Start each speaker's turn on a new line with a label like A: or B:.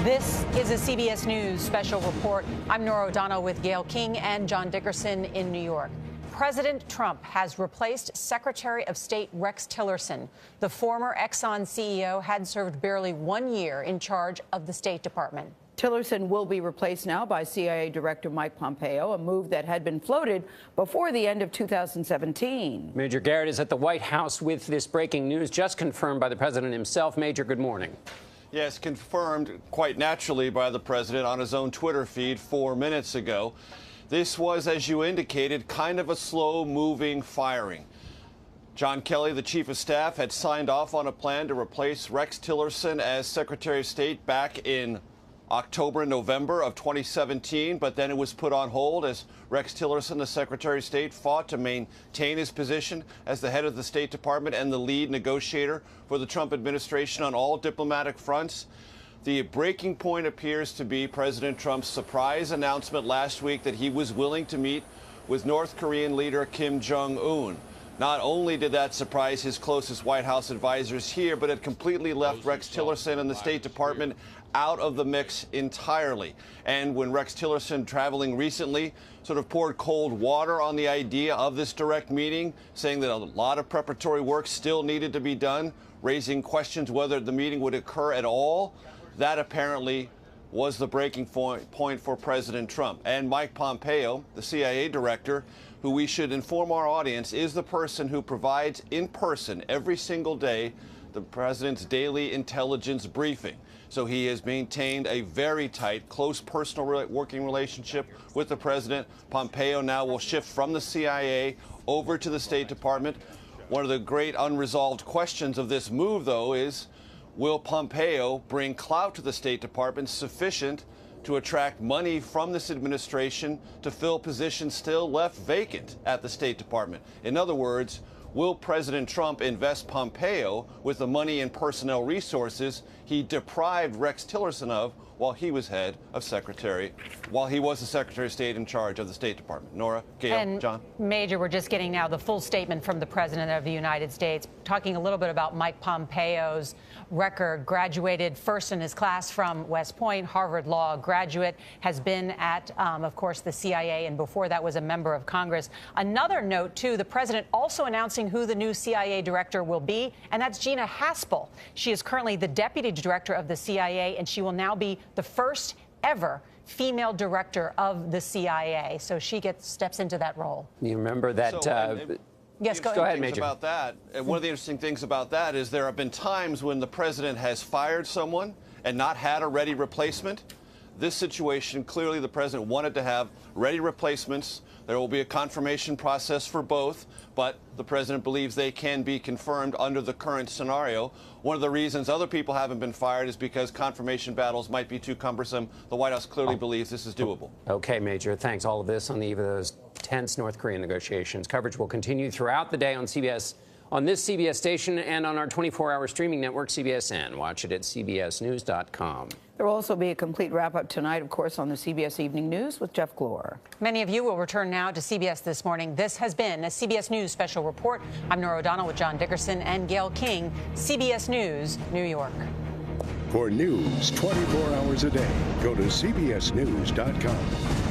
A: This is a CBS News special report. I'm Norah O'Donnell with Gayle King and John Dickerson in New York. President Trump has replaced Secretary of State Rex Tillerson. The former Exxon CEO had served barely 1 year in charge of the State Department.
B: Tillerson will be replaced now by CIA Director Mike Pompeo, a move that had been floated before the end of 2017.
C: Major Garrett is at the White House with this breaking news, just confirmed by the president himself. Major, good morning.
D: Yes, confirmed quite naturally by the president on his own Twitter feed 4 minutes ago. This was, as you indicated, kind of a slow-moving firing. John Kelly, the chief of staff, had signed off on a plan to replace Rex Tillerson as Secretary of State back in October and November of 2017, but then it was put on hold as Rex Tillerson, the Secretary of State, fought to maintain his position as the head of the State Department and the lead negotiator for the Trump administration on all diplomatic fronts. The breaking point appears to be President Trump's surprise announcement last week that he was willing to meet with North Korean leader Kim Jong-un. Not only did that surprise his closest White House advisors here, but it completely left Rex Tillerson and the State Department out of the mix entirely. And when Rex Tillerson, traveling recently, sort of poured cold water on the idea of this direct meeting, saying that a lot of preparatory work still needed to be done, raising questions whether the meeting would occur at all, that apparently was the breaking point for President Trump. And Mike Pompeo, the CIA director, who we should inform our audience is the person who provides in person every single day the president's daily intelligence briefing. So he has maintained a very tight, close personal working relationship with the president. Pompeo now will shift from the CIA over to the State Department. One of the great unresolved questions of this move, though, is will Pompeo bring clout to the State Department sufficient to attract money from this administration to fill positions still left vacant at the State Department? In other words, will President Trump invest Pompeo with the money and personnel resources he deprived Rex Tillerson of while he was the Secretary of State in charge of the State Department? Norah, Gayle,
A: and
D: John.
A: Major, we're just getting now the full statement from the President of the United States, talking a little bit about Mike Pompeo's record. Graduated first in his class from West Point, Harvard Law graduate, has been at, of course, the CIA, and before that was a member of Congress. Another note, too, the President also announcing who the new CIA director will be, and that's Gina Haspel. She is currently the Deputy Director of the CIA, and she will now be the first ever female director of the CIA. So she steps into that role.
C: You remember that?
A: Yes, go
C: ahead, Major.
D: About that, and one of the interesting things about that is there have been times when the president has fired someone and not had a ready replacement. This situation, clearly the president wanted to have ready replacements. There will be a confirmation process for both, but the president believes they can be confirmed under the current scenario. One of the reasons other people haven't been fired is because confirmation battles might be too cumbersome. The White House clearly believes this is doable.
C: Okay, Major, thanks. All of this on the eve of those tense North Korean negotiations. Coverage will continue throughout the day on CBS, on this CBS station, and on our 24-hour streaming network, CBSN. Watch it at cbsnews.com.
B: There will also be a complete wrap-up tonight, of course, on the CBS Evening News with Jeff Glor.
A: Many of you will return now to CBS This Morning. This has been a CBS News special report. I'm Norah O'Donnell with John Dickerson and Gayle King, CBS News, New York.
E: For news 24 hours a day, go to cbsnews.com.